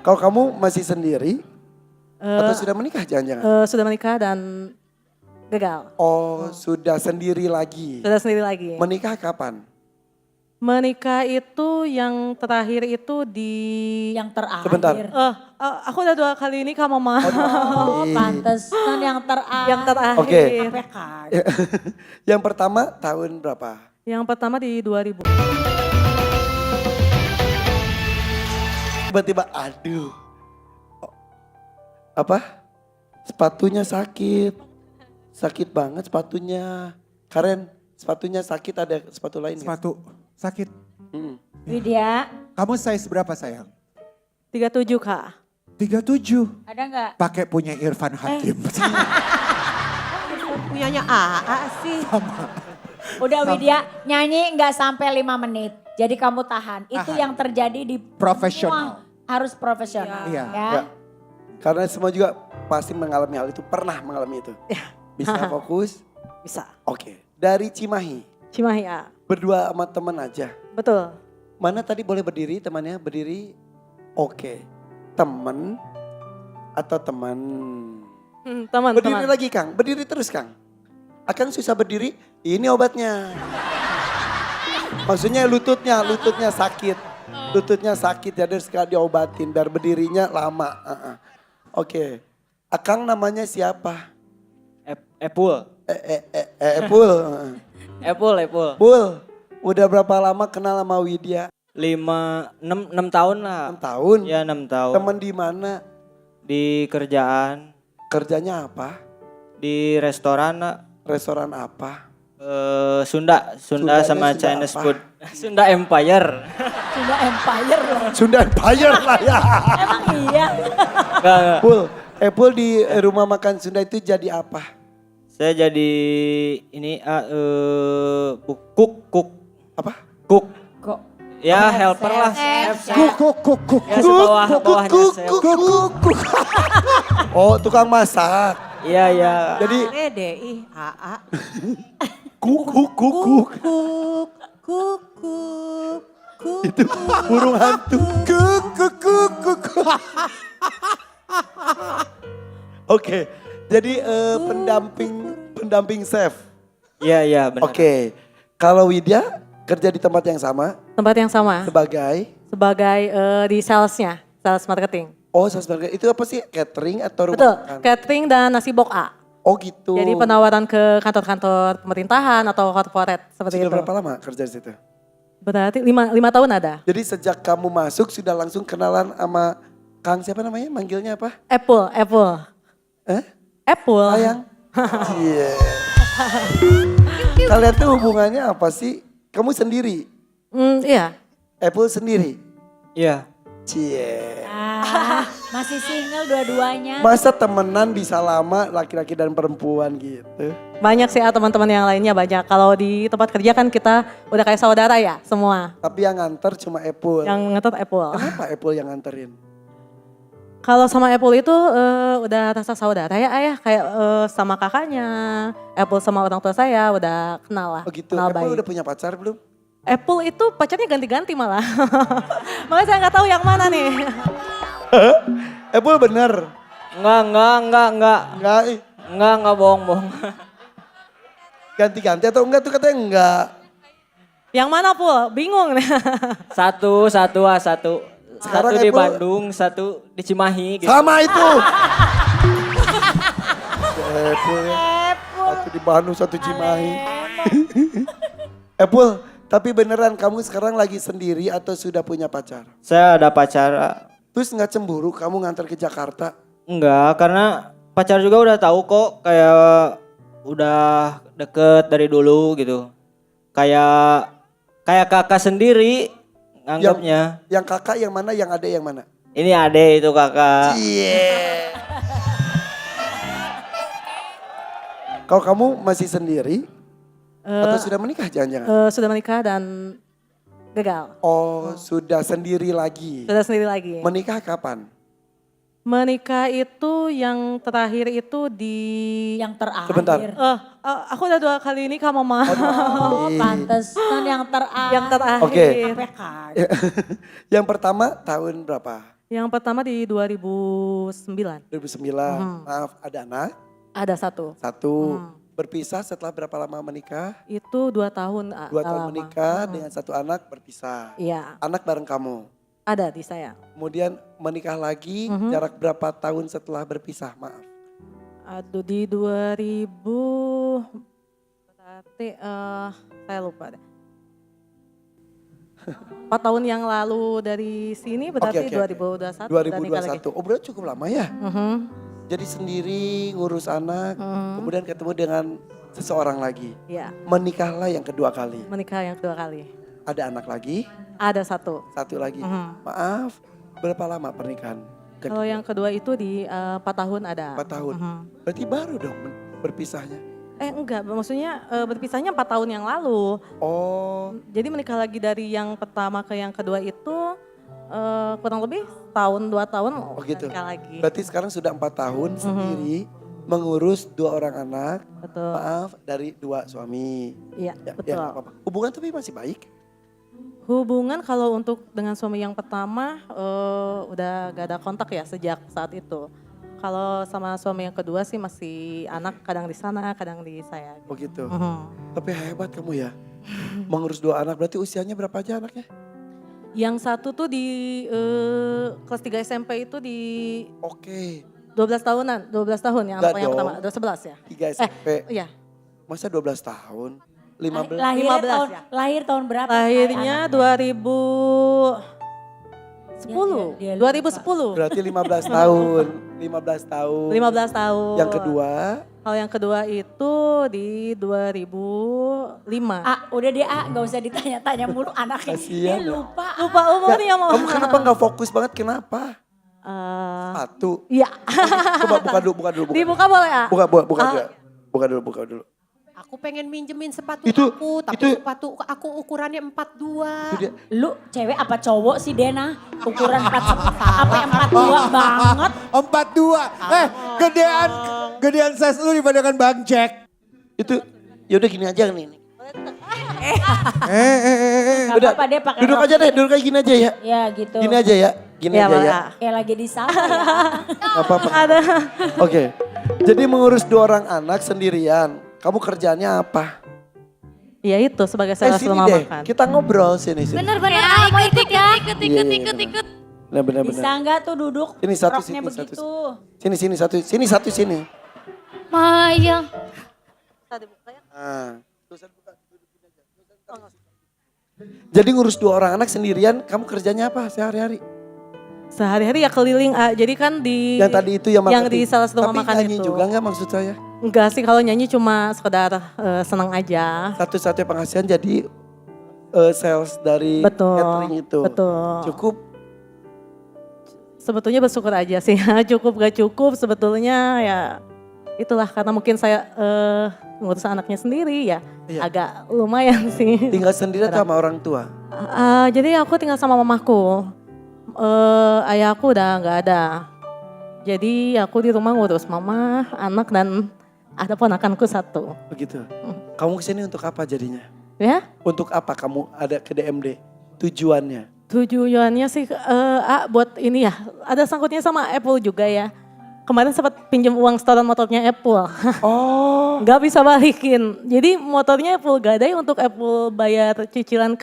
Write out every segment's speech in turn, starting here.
Kalau kamu masih sendiri atau Eh, sudah menikah jangan-jangan? Sudah menikah dan gagal. Oh, sudah sendiri lagi. Sudah sendiri lagi. Menikah kapan? Menikah itu yang terakhir itu di... Yang terakhir. Sebentar. Aku udah 2 kali nikah mama. Oh, pantesan yang terakhir. Yang terakhir. Oke. Sampai card. Yang pertama tahun berapa? Yang pertama di 2000. Tiba-tiba aduh. Apa? Sepatunya sakit. Sakit banget sepatunya. Karen, sepatunya sakit, ada sepatu lain nggak? Sepatu sakit. Mm. Widya, Kamu size berapa sayang? 37 Kak. 37. ada nggak? Pakai punya Irfan Hakim. Punyanya AA sih. Udah Widya, nyanyi nggak sampai 5 menit. Jadi kamu tahan. Itu Tahan. yang terjadi di Profesional. semua harus profesional. Iya. Ya. Ya. Karena semua juga pasti mengalami hal itu, pernah mengalami itu. Bisa fokus? Bisa. Oke. Dari Cimahi, Cimahi A. berdua sama teman aja. Betul. Mana tadi boleh berdiri temannya? Berdiri. Oke. Teman atau teman? Teman. Berdiri lagi Kang, berdiri terus Kang. Akang susah berdiri, ini obatnya. Maksudnya lututnya sakit. Lututnya sakit jadi harus segera diobatin biar berdirinya lama. Oke. Akang namanya siapa? Epul. Pul. Epul. Pul. Udah berapa lama kenal sama Widya? 6 tahun lah. 6 tahun. Ya 6 tahun. Teman di mana? Di kerjaan, Kerjanya apa? di restoran lah. Restoran apa? Sunda Sundanya sama Sunda Chinese apa? food. Sunda Empire. Sudah empire loh. Sunda Empire lah ya. Emang iya. Enggak. Pul, Pul di rumah makan Sunda itu jadi apa? Saya jadi ini cook. Apa? Cook. Kok Ya helper lah. chef. Kuk. Ya sebawahnya saya. Oh, tukang masak. Iya. Jadi DI AA. kuk. Itu burung hantu. Kuk. Oke, jadi pendamping chef. Iya benar. Oke, kalau Widya kerja di tempat yang sama Tempat yang sama. sebagai Di salesnya. Sales marketing. sales burger. Itu apa sih? Catering atau rumah Betul. makan? Catering dan nasi bok A. Oh gitu. Jadi penawaran ke kantor-kantor pemerintahan atau corporate seperti Sudah itu. berapa lama kerja di situ? Berarti 5 tahun ada. Jadi sejak kamu masuk sudah langsung kenalan sama Kang siapa namanya? Manggilnya apa? Apple. Apple. Sayang. Iya. Kalian tuh hubungannya apa sih? Kamu sendiri? Iya. Apple sendiri? Iya. Cie. Masih single dua-duanya. Masa temenan bisa lama laki-laki dan perempuan gitu? Banyak sih teman-teman yang lainnya banyak. Kalau di tempat kerja kan kita udah kayak saudara ya semua. Tapi yang nganter cuma Apple. Yang ngetot Apple. Kenapa Apple yang nganterin? Kalau sama Apple itu udah rasa saudara ya ayah. Kayak sama kakaknya. Apple sama orang tua saya udah kenal lah. Oh gitu. Kenal Apple baik. udah punya pacar belum? Apple itu pacarnya ganti-ganti malah. Makanya saya nggak tahu yang mana nih. Apple bener? Enggak. Enggak, Bohong. ganti-ganti atau enggak tuh katanya enggak. Yang mana Pul? Bingung. Satu. Sekarang Satu di Apple- Bandung, satu di Cimahi gitu. Sama itu. Apple. Satu di Bandung, satu Cimahi. Apple, tapi beneran kamu sekarang lagi sendiri atau sudah punya pacar? Saya ada pacar. Terus nggak cemburu kamu nganter ke Jakarta? Enggak, karena pacar juga udah tahu kok kayak udah deket dari dulu gitu. Kayak kakak sendiri anggapnya. Yang kakak yang mana, yang adek yang mana? Ini ade itu kakak. Iya. Kalau kamu masih sendiri atau sudah menikah jangan-jangan? Sudah menikah dan gagal. Oh, sudah sendiri lagi. Sudah sendiri lagi. Menikah kapan? Menikah itu yang terakhir itu di... Yang terakhir. Sebentar. Aku udah 2 kali nikah mama. Oh, pantesan yang terakhir. Yang terakhir. Oke. Sampai card. Yang pertama tahun berapa? Yang pertama di 2009. 2009. Maaf, ada anak? Ada satu. Satu. Berpisah setelah berapa lama menikah? Itu 2 tahun. 2 tahun menikah dengan satu anak berpisah. Iya, Anak bareng kamu. ada di saya. Kemudian menikah lagi jarak berapa tahun setelah berpisah? Maaf. Aduh di 2000 berarti saya lupa deh. 4 tahun yang lalu dari sini berarti 2021. udah nikah lagi. 2021. Oh berarti cukup lama ya? Mhm, Jadi sendiri ngurus anak, kemudian ketemu dengan seseorang lagi. Iya, Menikahlah yang kedua kali. menikah yang kedua kali. Ada anak lagi, Ada satu. satu lagi. Maaf, berapa lama pernikahan? Kalau yang kedua itu di 4 tahun ada. 4 tahun. Berarti baru dong berpisahnya. Enggak, maksudnya berpisahnya 4 tahun yang lalu. Oh, Jadi menikah lagi dari yang pertama ke yang kedua itu kurang lebih tahun 2 tahun oh gitu. menikah lagi. Berarti sekarang sudah 4 tahun sendiri mengurus 2 orang anak. Betul. Maaf, dari 2 suami. Iya, Ya, betul. nggak apa-apa. Hubungan tapi masih baik. Hubungan kalau untuk dengan suami yang pertama udah gak ada kontak ya sejak saat itu. Kalau sama suami yang kedua sih masih anak kadang di sana, kadang di saya. Oh gitu. Mhm. Tapi hebat kamu ya. Mengurus 2 anak berarti usianya berapa aja anaknya? Yang satu tuh di kelas 3 SMP itu di Oke, 12 tahunan, 12 tahun yang Enggak anak yang dong. pertama, 11 ya? 3 SMP. Iya. Masa 12 tahun? 15? Lahirnya 15 tahun, ya? lahir tahun berapa? Lahirnya 2010. Dia 2010. Berarti 15 tahun. 15 tahun. 15 tahun. Yang kedua, Kalau yang kedua itu di 2005. Udah dia gak usah ditanya-tanya mulu anaknya. Kasian. Dia lupa. Lupa umurnya mau. kamu kenapa gak fokus banget? Kenapa? Eh, Satu. Iya. Coba buka dulu, buka dulu. Dibuka boleh ya? Buka dulu. Buka dulu, buka dulu. Aku pengen minjemin sepatu Itu- aku, tapi itu- sepatu aku ukurannya 42. Itu dia. Lu cewek apa cowok sih Dena? Ukuran 42 banget. 42. Gedean size lu dibandingkan Bang Jack. Itu, yaudah gini aja nih. Gak Udah, apa-apa dia pakai duduk rok. aja deh, duduk kayak gini aja ya. Ya gitu. Gini aja ya, gini Iya, aja ya. boleh. Kayak lagi di sana ya. Gak apa-apa. Ada. Oke, jadi mengurus 2 orang anak sendirian. Kamu kerjaannya apa? Ya itu sebagai sales Sini rumah deh, makan. kita ngobrol sini. Bener-bener mau ikut ya. Ikut. Nah, benar-benar. Bisa nggak tuh duduk Ini satu, roknya sini, begitu. satu. Sini. Maya. Nah, terusan buka, dudukin aja. Jadi ngurus 2 orang anak sendirian, kamu kerjanya apa sehari-hari? Sehari-hari ya keliling. Jadi kan di Yang tadi itu yang yang marketing. di sales rumah Tapi makan nyanyi itu. juga nggak maksud saya? Enggak sih, kalau nyanyi cuma sekedar senang aja. Satu-satunya penghasilan jadi sales dari Betul. catering itu. Betul. Cukup. Sebetulnya bersyukur aja sih. Cukup gak cukup sebetulnya ya itulah karena mungkin saya ngurus anaknya sendiri ya. Iya. Agak lumayan sih. Tinggal sendiri atau sama orang tua? Jadi aku tinggal sama mamaku. Ayahku udah nggak ada. Jadi aku di rumah ngurus mama, anak dan ada ponakanku 1. Begitu. Kamu kesini untuk apa jadinya? Ya, Untuk apa kamu ada ke DMD? Tujuannya? tujuannya sih buat ini ya. Ada sangkutnya sama Apple juga ya. Kemarin sempat pinjam uang setoran motornya Apple. Oh, Nggak bisa balikin. Jadi motornya Apple gadai untuk Apple bayar cicilan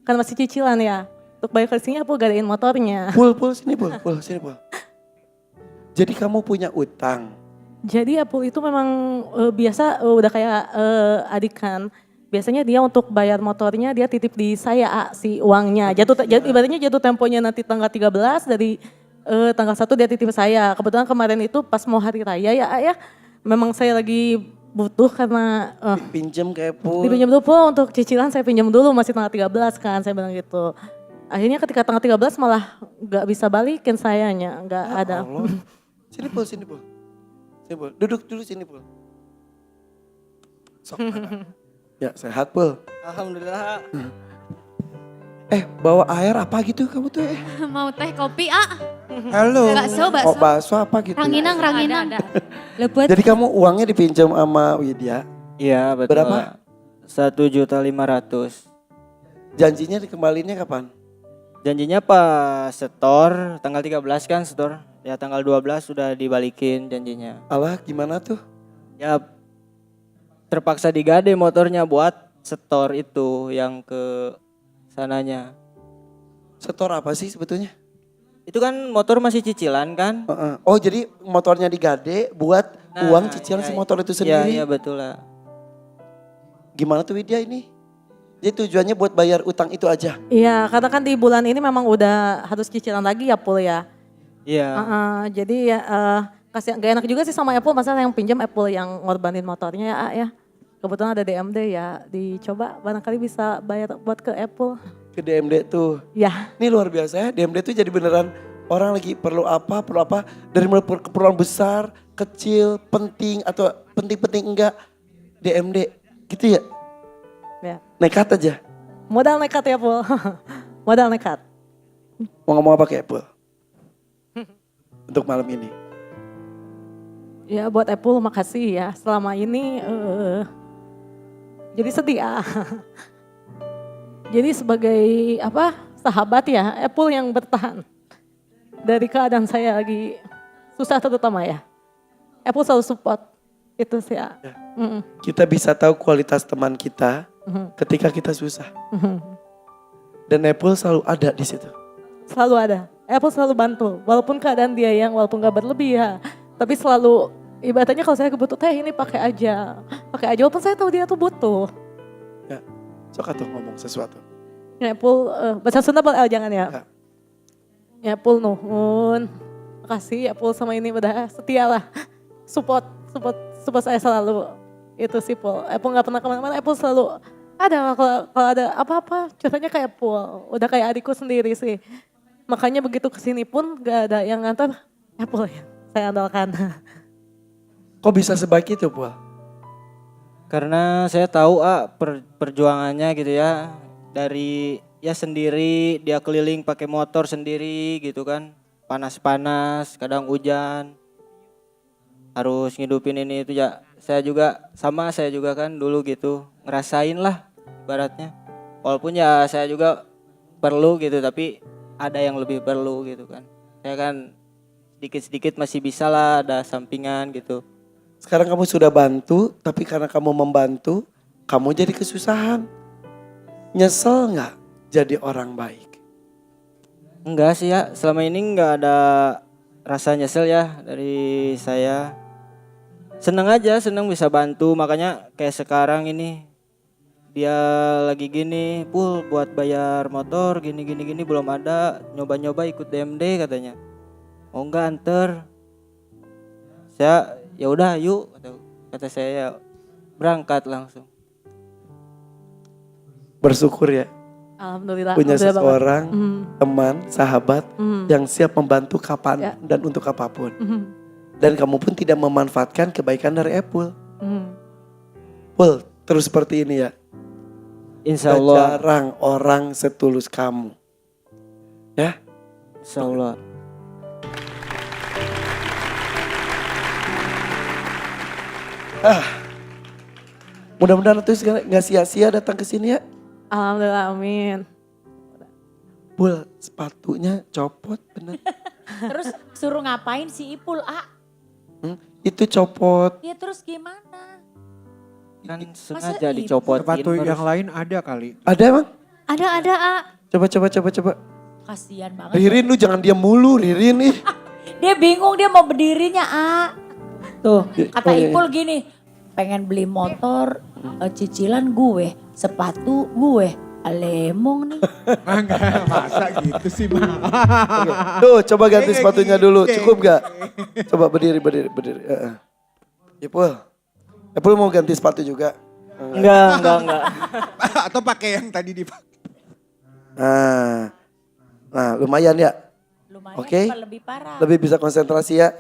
kan masih cicilan ya. Untuk bayar ke sini Apple gadain motornya. Pul, sini Pul, sini Pul. Jadi kamu punya utang. Jadi Apple itu memang biasa udah kayak adik kan. Biasanya dia untuk bayar motornya dia titip di saya si uangnya. Ibaratnya jatuh temponya nanti tanggal 13 dari tanggal 1 dia titip saya. Kebetulan kemarin itu pas mau hari raya ya memang saya lagi butuh karena Pinjam ke Pul. dipinjam dulu Po, untuk cicilan saya pinjam dulu masih tanggal 13 kan saya bilang gitu. Akhirnya ketika tanggal 13 malah nggak bisa balikin sayanya, nggak ada. Allah. Sini Pul. Sini Pul. Duduk dulu sini Pul. Sok. Ya sehat Pul. Alhamdulillah. Bawa air apa gitu kamu tuh Mau teh kopi Halo. Bakso. Oh bakso apa gitu. Ranginang. Lebet. Jadi kamu uangnya dipinjam sama Widya. Iya betul. Berapa? 1.500.000. Janjinya dikembalinya kapan? Janjinya pas setor tanggal 13 kan setor. Ya tanggal 12 sudah dibalikin janjinya. Alah gimana tuh? Ya terpaksa digade motornya buat setor itu yang ke sananya. Setor apa sih sebetulnya? Itu kan motor masih cicilan kan? Heeh. Oh jadi motornya digade buat uang cicilan si motor itu sendiri. Iya betul lah. Gimana tuh Widya ini? Jadi tujuannya buat bayar utang itu aja? Iya, karena kan di bulan ini memang udah harus cicilan lagi ya Pul ya. Iya. Jadi ya kasihan, gak enak juga sih sama Apple, masalah yang pinjam Apple yang ngorbanin motornya ya A, ya. Kebetulan ada DMD ya, dicoba barangkali bisa bayar buat ke Apple. Ke DMD tuh. Ya. Ini luar biasa ya, DMD tuh jadi beneran orang lagi perlu apa, dari mulai keperluan besar, kecil, penting atau penting-penting enggak, DMD gitu ya. Ya. Nekat aja. Modal nekat ya Apple. Modal nekat. Mau ngomong apa ke Apple? Untuk malam ini. Ya buat Apple makasih ya, selama ini jadi sedih ya. Jadi sebagai apa sahabat ya, Apple yang bertahan dari keadaan saya lagi susah terutama ya. Apple selalu support itu sih ya. Kita bisa tahu kualitas teman kita ketika kita susah. Dan Apple selalu ada di situ. Selalu ada. Apple selalu bantu, walaupun keadaan dia yang walaupun gak berlebih ya, tapi selalu ibaratnya kalau saya butuh teh ini pakai aja, walaupun saya tahu dia tuh butuh. Ya, sok atuh ngomong sesuatu. Ya Apple, bahasa Sunda jangan ya. Ya. Ya Apple nuhun, makasih Apple sama ini udah setia lah, support saya selalu. Itu sih Apple, Apple gak pernah kemana-mana, Apple selalu ada kalau ada apa-apa, contohnya kayak Apple, udah kayak adikku sendiri sih. Makanya begitu kesini pun gak ada yang ngantar Apple ya, saya andalkan. Kok bisa sebaik itu, Pul? Karena saya tahu perjuangannya gitu ya. Dari ya sendiri, dia keliling pakai motor sendiri gitu kan. Panas-panas, kadang hujan. Harus ngidupin ini itu ya. Saya juga kan dulu gitu. Ngerasain lah ibaratnya. Walaupun ya saya juga perlu gitu, tapi ada yang lebih perlu gitu kan. Saya kan sedikit-sedikit masih bisa lah ada sampingan gitu. Sekarang kamu sudah bantu, tapi karena kamu membantu, kamu jadi kesusahan. Nyesel nggak jadi orang baik? Enggak sih ya, selama ini enggak ada rasa nyesel ya dari saya. Seneng aja, seneng bisa bantu, makanya kayak sekarang ini dia lagi gini, Pul buat bayar motor gini belum ada, nyoba-nyoba ikut DMD katanya. Oh enggak anter. Saya ya udah yuk kata saya, berangkat langsung. Bersyukur ya Alhamdulillah. punya alhamdulillah seseorang banget. teman, sahabat yang siap membantu kapan Ya. dan untuk apapun. Dan kamu pun tidak memanfaatkan kebaikan dari Apple. Pul, terus seperti ini ya. Insya Allah. Jarang orang setulus kamu. Ya. Insya Allah. Mudah-mudahan itu nggak sia-sia datang ke sini ya. Alhamdulillah, amin. Pul, sepatunya copot bener. Terus suruh ngapain si Ipul, Itu copot. Ya terus gimana? Kan sengaja Masa dicopotin. Sepatu baru. yang lain ada kali. Ada emang? Ada, A. Coba. Kasian banget. Ririn lu jangan diam mulu Ririn nih. Dia bingung dia mau berdirinya, Tuh, kata Oh, iya. Ipul gini, pengen beli motor, cicilan gue, sepatu gue, lemong nih. Enggak, masa gitu sih, Ma. Tuh coba ganti Kayak sepatunya gitu. dulu, cukup gak? Coba berdiri. Ipul, Ipul mau ganti sepatu juga. Enggak. Atau pakai yang tadi dipakai. Nah lumayan ya, Lumayan Oke. apa lebih parah. lebih bisa konsentrasi ya.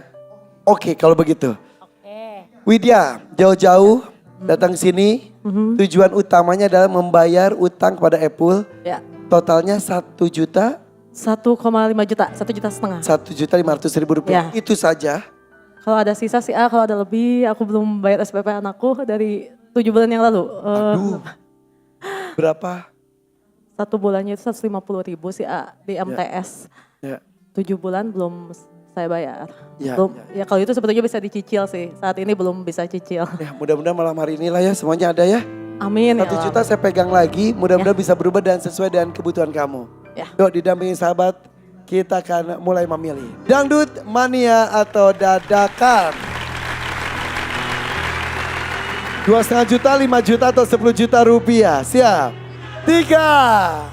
Oke kalau begitu. Oke. Widya jauh-jauh datang sini, tujuan utamanya adalah membayar utang kepada Apple. Ya, Totalnya 1 juta 1,5 juta, 1,5 juta. 1.500.000 rupiah. Ya. Itu saja. Kalau ada sisa sih kalau ada lebih, aku belum bayar SPP anakku dari 7 bulan yang lalu. Aduh. Berapa? 1 bulannya itu 150.000 sih di MTS. Ya. 7 bulan belum saya bayar. Ya, Belum, ya kalau itu sebetulnya bisa dicicil sih. Saat ini belum bisa cicil. Ya, mudah-mudahan malam hari inilah ya semuanya ada ya. Amin 1 ya Allah. juta saya pegang lagi, mudah-mudahan bisa berubah dan sesuai dengan kebutuhan kamu. Ya. Yuk didampingi sahabat, kita akan mulai memilih. Dangdut mania atau dadakan? 2,5 juta, 5 juta atau 10 juta rupiah? Siap? 3.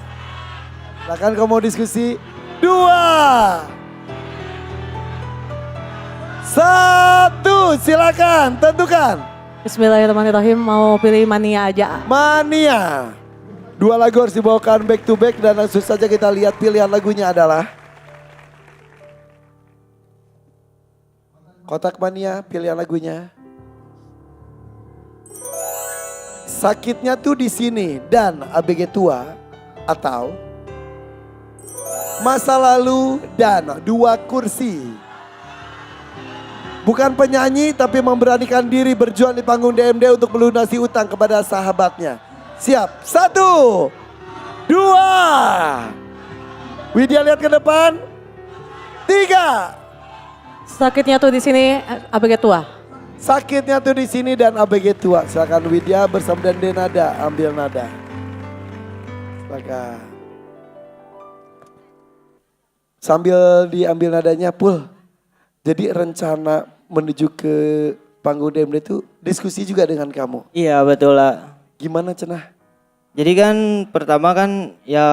Silakan kamu mau diskusi. 2. 1, silakan tentukan. Bismillahirrahmanirrahim, mau pilih mania aja. Mania. 2 lagu harus dibawakan back to back dan langsung saja kita lihat pilihan lagunya adalah Kotak Mania, pilihan lagunya. Sakitnya tuh di sini dan ABG tua atau Masa Lalu dan 2 kursi. Bukan penyanyi tapi memberanikan diri berjuang di panggung DMD untuk melunasi utang kepada sahabatnya. Siap, 1, 2. Widya lihat ke depan. 3. Sakitnya tuh di sini ABG tua. Sakitnya tuh di sini dan ABG tua. Silakan Widya bersama dan Denada ambil nada. Silakan. Sambil diambil nadanya, Pul. Jadi rencana menuju ke panggung DMD itu diskusi juga dengan kamu. Iya betul lah. Gimana Cenah? Jadi kan pertama kan ya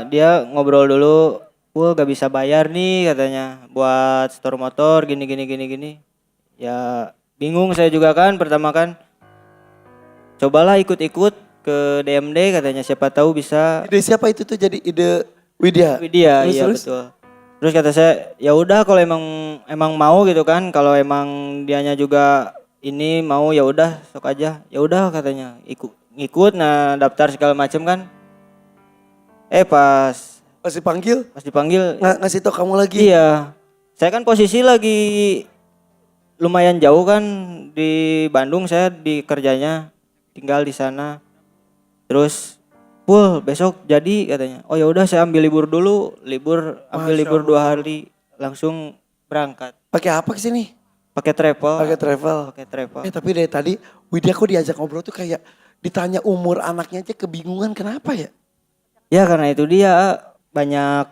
dia ngobrol dulu, gak bisa bayar nih katanya buat store motor gini. Ya bingung saya juga kan pertama kan. Cobalah ikut-ikut ke DMD katanya siapa tahu bisa. Ide siapa itu tuh jadi ide Widya? Widya, iya Terus? betul. Terus kata saya, ya udah kalau emang mau gitu kan, kalau emang dianya juga ini mau ya udah sok aja. Ya udah katanya, ngikut nah daftar segala macam kan. Pas dipanggil Ngasih tau kamu lagi? iya. Saya kan posisi lagi lumayan jauh kan di Bandung, saya di kerjanya tinggal di sana. Terus Pul besok jadi katanya. Oh ya udah saya ambil libur dulu, ambil libur 2 hari langsung berangkat. Pakai apa ke sini? Pakai travel. Pakai travel. Tapi dari tadi Widya kok diajak ngobrol tuh kayak ditanya umur anaknya aja kebingungan, kenapa ya? Ya karena itu dia banyak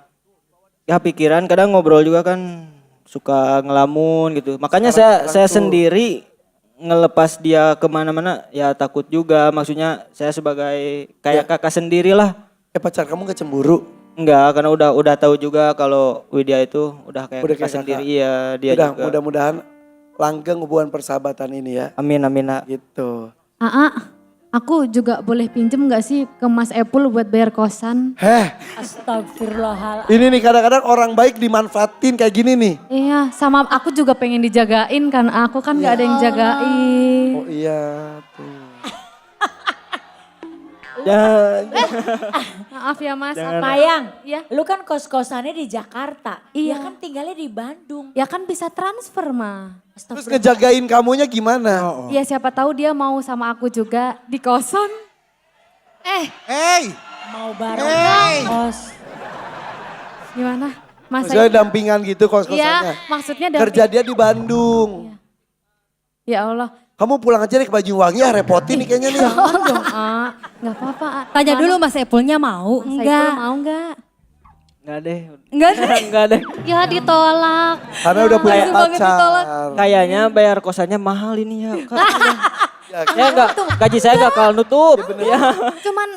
ya pikiran, kadang ngobrol juga kan suka ngelamun gitu. Makanya saya sendiri ngelepas dia kemana-mana ya takut juga, maksudnya saya sebagai kayak kakak sendiri lah. Pacar kamu gak cemburu? Enggak, karena udah tahu juga kalau Widya itu udah kayak kakak sendiri. Iya, dia Udah, juga. mudah-mudahan langgeng hubungan persahabatan ini ya. Amin Nak. Gitu. Aku juga boleh pinjem gak sih ke Mas Epul buat bayar kosan? Astagfirullahaladzim. Ini nih kadang-kadang orang baik dimanfaatin kayak gini nih. Iya, sama aku juga pengen dijagain kan. Aku kan gak ada yang jagain. Oh iya tuh. Maaf ya Mas. Mayang, Ya. lu kan kos-kosannya di Jakarta. Iya. Ya kan tinggalnya di Bandung. Ya kan bisa transfer mah. Terus ngejagain kamunya gimana? Ya siapa tahu dia mau sama aku juga di kosan. Hey, Mau bareng kos. Gimana? Mas Maksudnya dampingan gitu kos-kosannya. Iya, maksudnya Kerja dia di Bandung. Ya Allah. Kamu pulang aja deh ke Banyuwangi ya, repotin nih kayaknya nih. Jangan dong, Nggak apa-apa. Tanya dulu Mas Epulnya mau Mas enggak? Saiful mau nggak? Enggak deh. Enggak deh. Enggak deh. Ya ditolak. Karena udah punya Langsung banget ditolak. pacar. Kayaknya bayar kosannya mahal ini ya. Ya enggak, gaji saya enggak bakal nutup. Ya. Cuman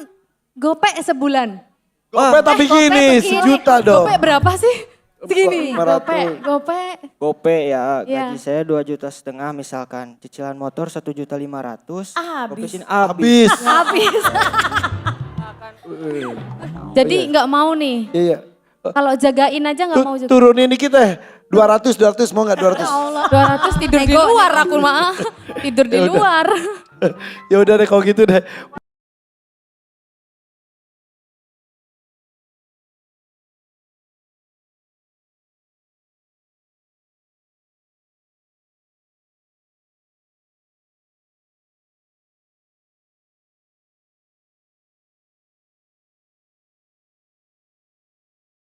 gope sebulan. Gope tapi gini, sejuta dong. Gope berapa sih? Segini. 500. Gope ya, Iya. gaji saya 2,5 juta misalkan. Cicilan motor 1,5 juta. Habis. Sini habis. Habis. Jadi nggak mau nih. Iya. Kalau jagain aja nggak mau juga. Turunin dikit deh. 200 mau nggak 200? Ya Allah, 200 tidur di luar aku mah. Tidur di luar. Ya udah deh kalau gitu deh.